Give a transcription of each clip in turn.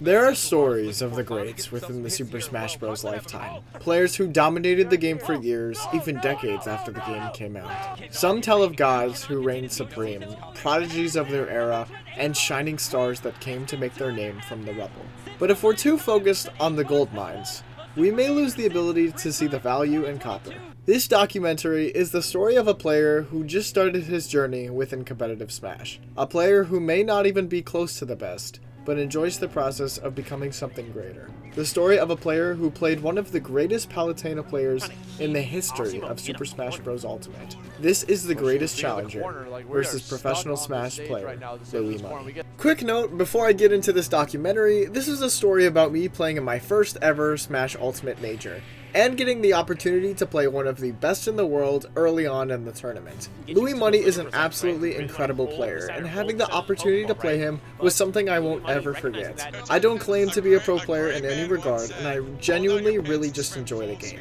There are stories of the greats within the Super Smash Bros. Lifetime. Players who dominated the game for years, even decades after the game came out. Some tell of gods who reigned supreme, prodigies of their era, and shining stars that came to make their name from the rubble. But if we're too focused on the gold mines, we may lose the ability to see the value in copper. This documentary is the story of a player who just started his journey within competitive Smash. A player who may not even be close to the best, but enjoys the process of becoming something greater. The story of a player who played one of the greatest Palutena players in the history of Super Smash Bros. Ultimate. This is the greatest challenger versus professional Smash player, LUI Money. Quick note, before I get into this documentary, this is a story about me playing in my first ever Smash Ultimate Major, and getting the opportunity to play one of the best in the world early on in the tournament. LUI Money is an absolutely incredible player, and having the opportunity to play him was something I won't ever forget. I don't claim to be a pro player in any regard, and I genuinely really just enjoy the game.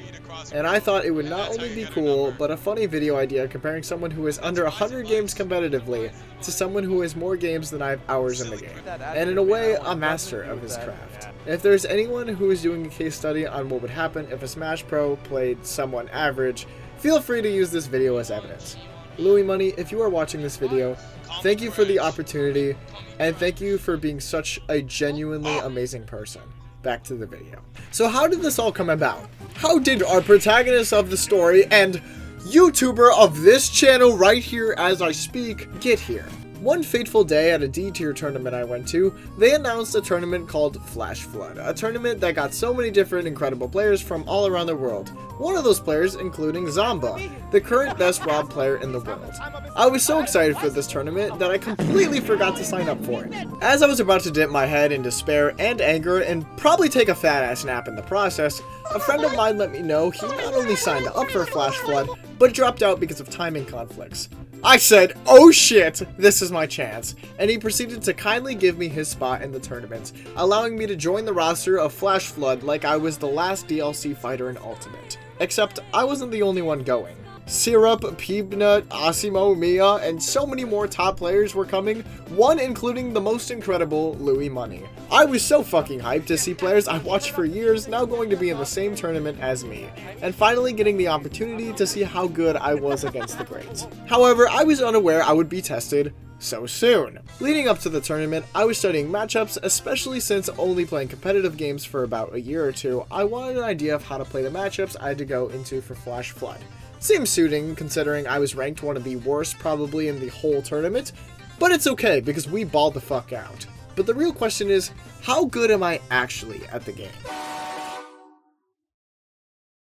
And I thought it would not only be cool, but a funny video idea comparing someone who is under 100 games competitively to someone who has more games than I have hours in the game, and in a way, a master of his craft. If there's anyone who is doing a case study on what would happen if a Smash Pro played someone average, feel free to use this video as evidence. LUI Money, if you are watching this video, thank you for the opportunity, and thank you for being such a genuinely amazing person. Back to the video. So how did this all come about? How did our protagonist of the story and YouTuber of this channel right here as I speak get here? One fateful day at a D-tier tournament I went to, they announced a tournament called Flash Flood, a tournament that got so many different incredible players from all around the world. One of those players including Zamba, the current best Rob player in the world. I was so excited for this tournament that I completely forgot to sign up for it. As I was about to dip my head in despair and anger and probably take a fat ass nap in the process, a friend of mine let me know he not only signed up for Flash Flood, but dropped out because of timing conflicts. I said, oh shit, this is my chance, and he proceeded to kindly give me his spot in the tournament, allowing me to join the roster of Flash Flood like I was the last DLC fighter in Ultimate. Except, I wasn't the only one going. Syrup, Peebnut, Asimo, Mia, and so many more top players were coming, one including the most incredible LUI Money. I was so fucking hyped to see players I watched for years now going to be in the same tournament as me, and finally getting the opportunity to see how good I was against the greats. However, I was unaware I would be tested so soon. Leading up to the tournament, I was studying matchups, especially since only playing competitive games for about a year or two. I wanted an idea of how to play the matchups I had to go into for Flash Flood. Seems suiting considering I was ranked one of the worst probably in the whole tournament, but it's okay because we balled the fuck out. But the real question is, how good am I actually at the game?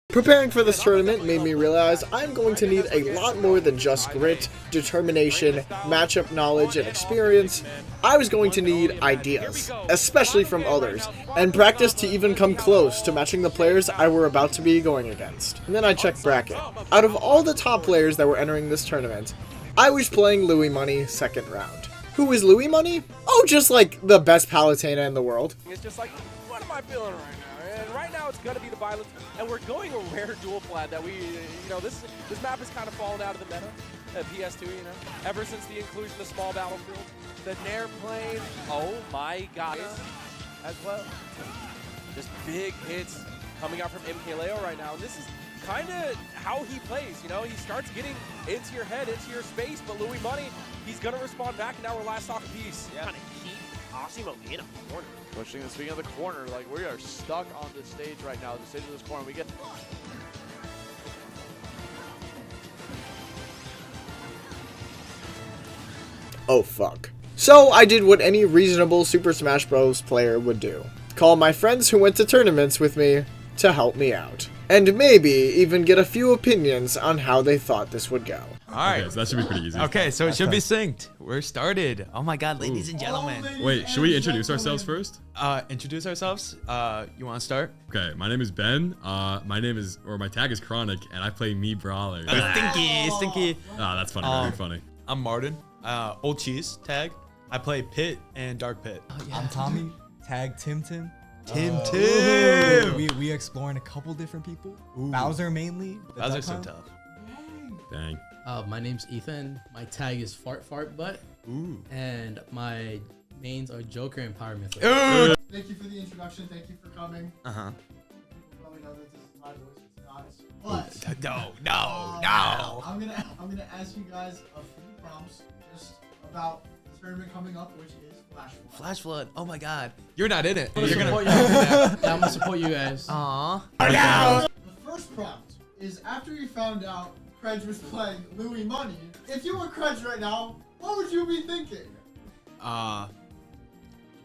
Preparing for this tournament made me realize I'm going to need a lot more than just grit, determination, matchup knowledge, and experience. I was going to need ideas, especially from others, and practice to even come close to matching the players I were about to be going against. And then I checked bracket. Out of all the top players that were entering this tournament, I was playing LUI Money second round. Who is LUI Money? Oh, just like the best Palutena in the world. It's just like, what am I feeling right now? And right now it's going to be the violence, and we're going a rare dual plat that we, this map has kind of fallen out of the meta at PS2, ever since the inclusion of small battlefield. The Nair plane, oh my god, as well. Just big hits coming out from MKLeo right now, and this is kind of how he plays, he starts getting into your head, into your space, but LUI Money, he's going to respond back, and now we're last talk apiece. Yeah. Kind of keep Asimo in a corner. Pushing the speaking of the corner, like we are stuck on this stage right now, the stage of this corner. We get Oh fuck. So I did what any reasonable Super Smash Bros. Player would do. Call my friends who went to tournaments with me to help me out. And maybe even get a few opinions on how they thought this would go. Alright. Okay, so that should be pretty easy. Okay, so it should be synced. We're started. Oh my god, ladies and gentlemen. Wait, should we introduce ourselves first? Introduce ourselves. You want to start? Okay, my name is Ben. My tag is Chronic, and I play me Brawler. Stinky. Ah, that's funny, very funny. I'm Martin. Old Cheese tag. I play Pit and Dark Pit. Oh, yeah. I'm Tommy. Tag Tim. Tim. We exploring a couple different people. Bowser mainly. Bowser's so tough. Dang. My name's Ethan. My tag is Fart Butt. Ooh. And my mains are Joker and Power Myth. thank you for the introduction. Thank you for coming. Uh-huh. People probably know that this is my voice. It's not. But No. I'm gonna ask you guys a few prompts just about the tournament coming up, which is Flash Flood. Flash Flood. Oh my God. You're not in it. I'm You're gonna gonna. support you. Yeah, I'm gonna support you guys. Aw. The first prompt is after you found out Credge was playing Louis Money. If you were Credge right now, what would you be thinking?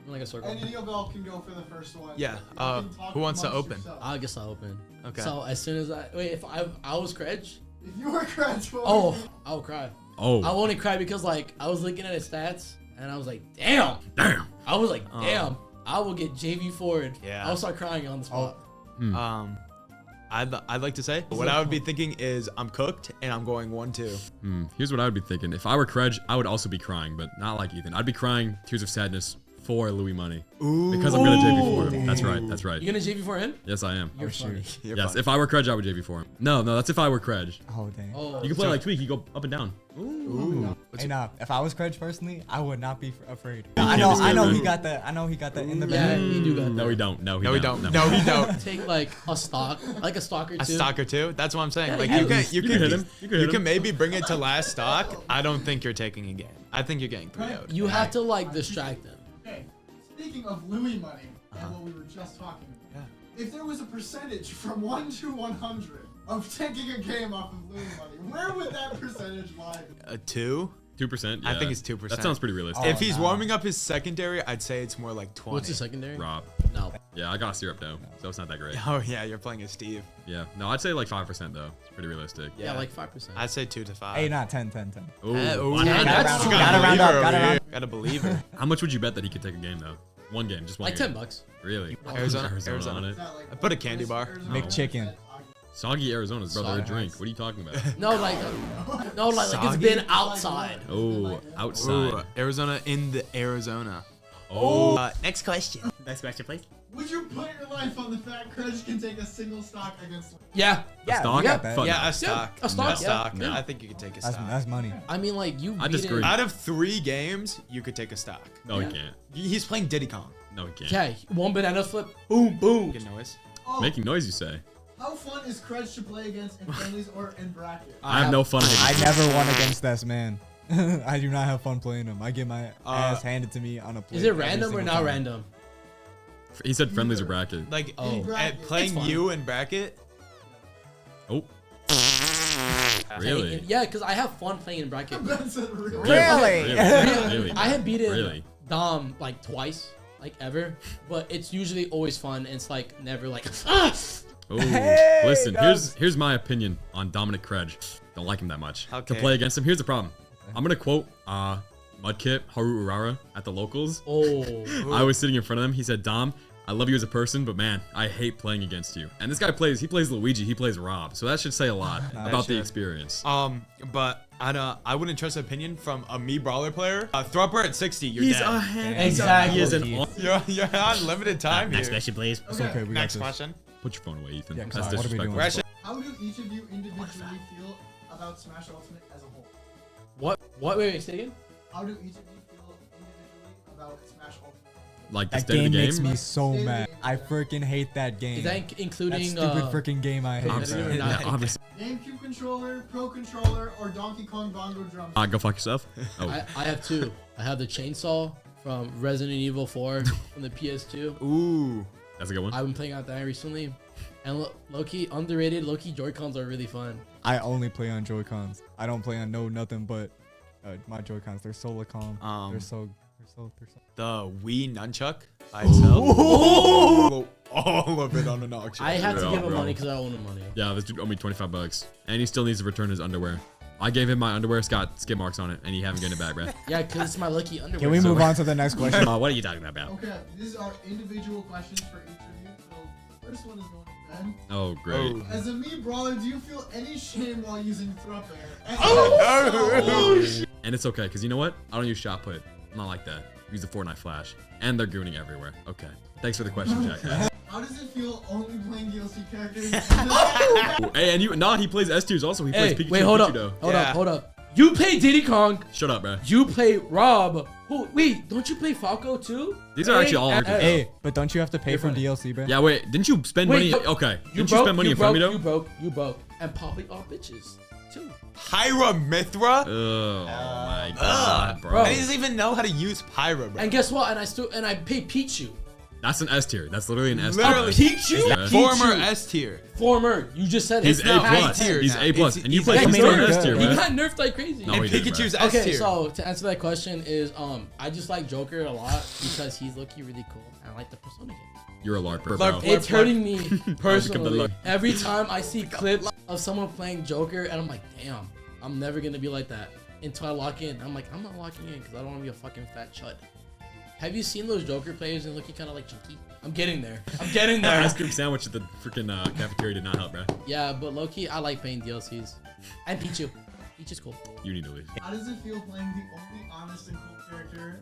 Like a circle. And Neil can go for the first one. Yeah, You can talk who wants to amongst open? yourselves. I guess I'll open. Okay. So as soon as if I was Credge, If you were Credge, what would oh, you I would cry. Oh. I would only cry because like I was looking at his stats and I was like, damn. Damn. I was like, damn. I will get JV forward. Yeah. I'll start crying on the spot. I'd like to say what I would be thinking is I'm cooked and I'm going 1-2. Here's what I would be thinking. If I were Credge, I would also be crying, but not like Ethan. I'd be crying tears of sadness for Louis Money. Ooh. Because I'm gonna JV for him. That's right. That's right. You gonna JV for him? Yes, I am. You're funny. You're Yes, fine. if I were Credge, I would JV for him. No, that's if I were Credge. Oh dang. Oh, You can play like Tweak. You go up and down. Ooh. Hey, nah. If I was Credge personally, I would not be afraid. can't I be know scared, he right? got that. I know he got that in the yeah, bag. you do got No, that. we don't. No, No, we don't. No, we don't. Take like a stock, like a stock or two. A stock or two. That's what I'm saying. Like at you can, least. you You can can hit him. You can hit him. maybe bring it to last stock. I don't think you're taking a game. I think you're getting 3 out. You have to like distract them. Okay, speaking of Louis Money and what we were just talking about, if there was a percentage from 1 to 100 of taking a game off of Louis Money, where would that percentage lie? A 2? 2%. I yeah. think it's 2%. That sounds pretty realistic. If he's warming up his secondary, I'd say it's more like 20. What's the secondary? Rob. No. Yeah, I got syrup though, so it's not that great. Oh yeah, you're playing as Steve. Yeah. No, I'd say like 5% though. It's pretty realistic. Yeah, like 5%. I'd say 2 to 5. Hey, not 10. Ooh. Ooh, Why not? that's Gotta round up, gotta round up. Got a believer. How much would you bet that he could take a game though? One game, just one Like game. $10. Really? Arizona. on it. Is that like I put a candy bar. McChicken. Soggy Arizona's brother, a Soggy. drink. What are you talking about? No, like it's Soggy? been outside. Oh, outside. Ooh, Arizona in the Arizona. Oh. Next question. Next question, please. Would you put your life on the fact Credge can take a single stock against Louis? Yeah. A stock? yeah, bet. Fuck Yeah, no. a stock. a stock, A stock. yeah. I think you could take a That's stock. money. I mean, like you. I beat disagree. it- Out of 3 games, you could take a stock. No, he can't. He's playing Diddy Kong. No, he can't. Okay, one banana flip. Boom, boom. Good noise. Oh, Making noise, you say? how fun is Credge to play against in friendlies or in bracket? I have no fun. I never won against this man. I do not have fun playing him. I get my ass handed to me on a plate. Is it every random or single not time. random? He said friendlies or bracket. Like, Oh. In bracket. at playing It's fun. you in bracket. Oh. Really? Yeah, because I have fun playing in bracket. That's a real. Really? Really? I have beaten Really? Dom like twice, like ever, but it's usually always fun. And it's like never like ah! Oh, Hey, listen. guys. Here's my opinion on Dominic Credge. Don't like him that much. Okay. To play against him, here's the problem. I'm gonna quote Mudkip Haru Urara at the locals. Oh, I was sitting in front of him. He said, "Dom, I love you as a person, but man, I hate playing against you." And this guy plays. He plays Luigi. He plays Rob. So that should say a lot about the should. experience. But I wouldn't trust opinion from a me brawler player. Throw up at 60. You're He's dead. a hand. exactly. He is an. You're on limited time Next here. question, please. It's okay. We got Next this. question. Put your phone away, Ethan. Yeah, That's sorry, what are we doing? disrespectful. Question. How do each of you individually feel about Smash Ultimate as a whole? what? Wait, say again. How do each of you feel individually about Smash Ultimate? Like the That state of game the makes game. me so mad. I freaking hate that game. Is that that including stupid freaking game I hate. Obviously, bro. or not? Yeah, obviously. GameCube controller, Pro controller, or Donkey Kong Bongo drum? Go fuck yourself. Oh. I have 2. I have the chainsaw from Resident Evil 4 from the PS2. Ooh. That's a good one. I've been playing out that recently, and low-key underrated. Low-key Joy-Cons are really fun. I only play on Joy-Cons. I don't play on nothing but my Joy-Cons. They're so calm. They're so. The Wii nunchuck by itself. All of it on an auction. I had to Yeah, give him bro. money because I own him money. Yeah, this dude owed me $25, and he still needs to return his underwear. I gave him my underwear. It's got skid marks on it, and he haven't gotten it back, bro. Yeah, because it's my lucky underwear. Can we move on to the next question? What are you talking about? Okay, these are individual questions for each of you. So the first one is going to Ben. Oh, great. Oh. As a me brawler, do you feel any shame while using Thrup Air? And it's okay, because you know what? I don't use shot put. I'm not like that. Use the Fortnite flash. And they're gooning everywhere. Okay. Thanks for the question, Jack. How does it feel only playing DLC characters? Hey, and he plays S tiers also. He plays Hey, Pikachu wait, and hold up, Pichu, though. hold Yeah. up, hold up. You play Diddy Kong. Shut up, bro. You play Rob. Wait, don't you play Falco too? These are actually all Hey, Hey, but don't you have to pay for You're DLC, bro? Yeah, wait. Didn't you spend money? Okay. Didn't you spend money in front of me though? You broke. And probably all bitches too. Pyra Mithra? Oh my god, bro. Bro. I didn't even know how to use Pyra, bro. And guess what? And I paid Pichu. That's an S tier. That's literally an S tier. Literally. Pichu? Yeah. Former S tier. Former. You just said He's it's A not plus. tier He's now. A plus. He's- And you he's play like he's still an nerfed. S tier, He man. got nerfed like crazy. No, And he didn't, Pikachu's bro. S Okay, tier. so to answer that question is I just like Joker a lot because he's low-key really cool. I like the Persona games. You're a LARP, bro. LARP. It's hurting me Become the personally. LARP. Every time I see clips of someone playing Joker and I'm like, damn, I'm never gonna be like that until I lock in. I'm like, I'm not locking in because I don't want to be a fucking fat chud. Have you seen those Joker players and looking kind of like chunky? I'm getting there. I'm getting there. Ice cream sandwich at the freaking cafeteria did not help, bro. Yeah, but low-key, I like playing DLCs. And Pichu. Pichu's cool. You need to leave. How does it feel playing the only honest and cool character?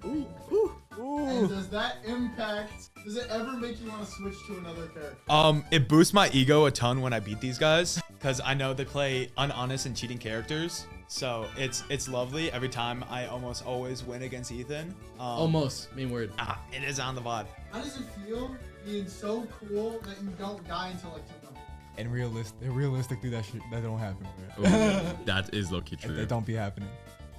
And does that impact? Does it ever make you want to switch to another character? It boosts my ego a ton when I beat these guys because I know they play unhonest and cheating characters. So it's lovely every time. I almost always win against Ethan. Almost. Main word. It is on the VOD. How does it feel being so cool that you don't die until like 2 months? And realistically, that don't happen, bro. Ooh, that is low-key true. They don't be happening.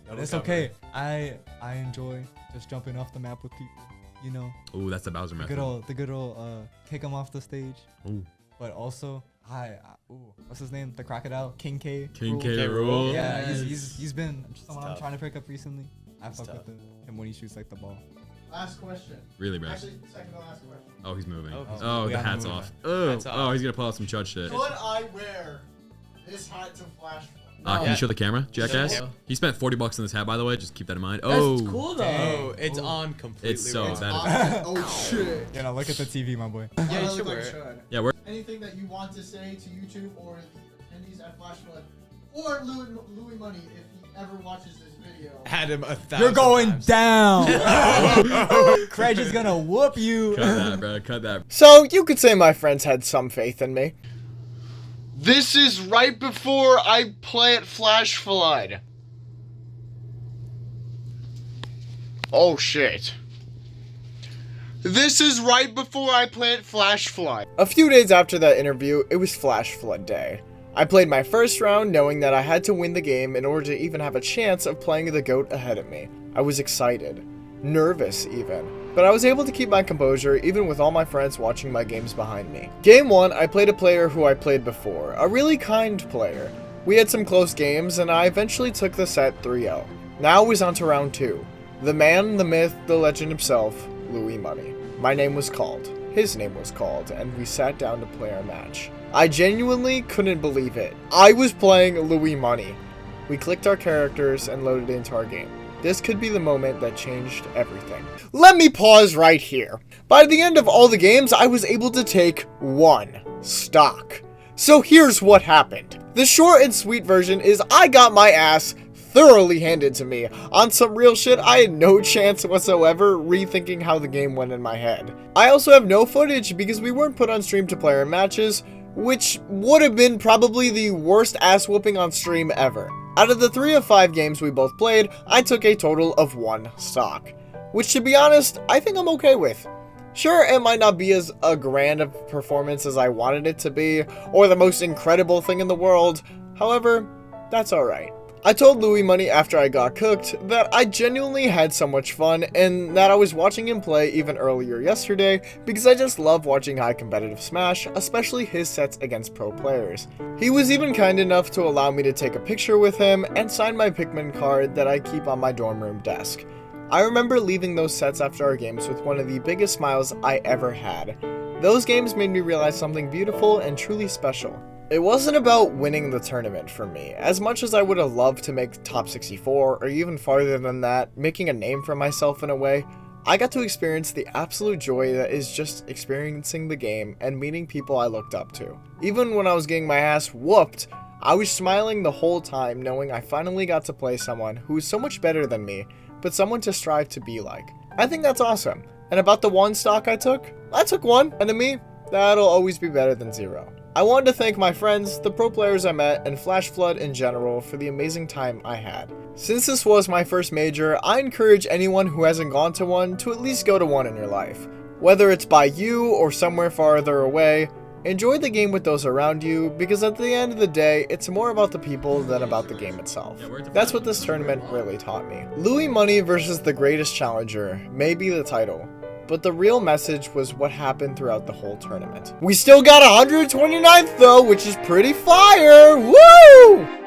But it's cover okay. I enjoy just jumping off the map with people. You know, Ooh, that's the Bowser method. the good old kick them off the stage. Ooh. But also, what's his name? The crocodile, King K. King rule. K. Rule. Yeah, Yes. he's been someone I'm tough. trying to pick up recently. I fuck tough. with him when he shoots like the ball. Last question. Really, bro. Actually, second to last question. Oh, he's moving. Oh, he's Oh, moving. the Yeah, hat's moving. off. Oh, Hat's off. oh, he's gonna pull out some chud shit. Could I wear this hat to Flash? Can you show the camera, jackass? Yeah. He spent $40 on this hat, by the way. Just keep that in mind. That's Oh, cool though. Oh, it's on completely. It's so wrong. bad. Oh shit. You know, look at the TV, my boy. Yeah, you I should look wear like it. Chud. Yeah, we're Anything that you want to say to YouTube or the attendees at Flash Flood or Louis Money if he ever watches this video? Had him 1,000 You're going times. down. Craig is gonna whoop you. cut that, bro. Cut that. So, you could say my friends had some faith in me. This is right before I play at Flash Flood. Oh shit. This is right before I play at Flash Flood. A few days after that interview, it was Flash Flood Day. I played my first round knowing that I had to win the game in order to even have a chance of playing the GOAT ahead of me. I was excited. Nervous even. But I was able to keep my composure even with all my friends watching my games behind me. Game 1, I played a player who I played before. A really kind player. We had some close games and I eventually took the set 3-0. Now it was on to round 2. The man, the myth, the legend himself, Louis Money. My name was called. His name was called, and we sat down to play our match. I genuinely couldn't believe it. I was playing Louis Money. We clicked our characters and loaded into our game. This could be the moment that changed everything. Let me pause right here. By the end of all the games, I was able to take 1 stock. So here's what happened. The short and sweet version is I got my ass thoroughly handed to me. On some real shit, I had no chance whatsoever rethinking how the game went in my head. I also have no footage because we weren't put on stream to play our matches, which would have been probably the worst ass whooping on stream ever. Out of the 3 of 5 games we both played, I took a total of 1 stock, which to be honest, I think I'm okay with. Sure, it might not be as a grand of performance as I wanted it to be, or the most incredible thing in the world, however, that's alright. I told Louis Money after I got cooked that I genuinely had so much fun and that I was watching him play even earlier yesterday because I just love watching high competitive Smash, especially his sets against pro players. He was even kind enough to allow me to take a picture with him and sign my Pikmin card that I keep on my dorm room desk. I remember leaving those sets after our games with one of the biggest smiles I ever had. Those games made me realize something beautiful and truly special. It wasn't about winning the tournament for me, as much as I would have loved to make top 64 or even farther than that, making a name for myself in a way. I got to experience the absolute joy that is just experiencing the game and meeting people I looked up to. Even when I was getting my ass whooped, I was smiling the whole time knowing I finally got to play someone who is so much better than me, but someone to strive to be like. I think that's awesome. And about the 1 stock I took 1, and to me, that'll always be better than 0. I wanted to thank my friends, the pro players I met, and Flash Flood in general for the amazing time I had. Since this was my first major, I encourage anyone who hasn't gone to one to at least go to one in your life. Whether it's by you or somewhere farther away, enjoy the game with those around you, because at the end of the day, it's more about the people than about the game itself. That's what this tournament really taught me. LUI Money versus the greatest challenger may be the title, but the real message was what happened throughout the whole tournament. We still got 129th though, which is pretty fire! Woo!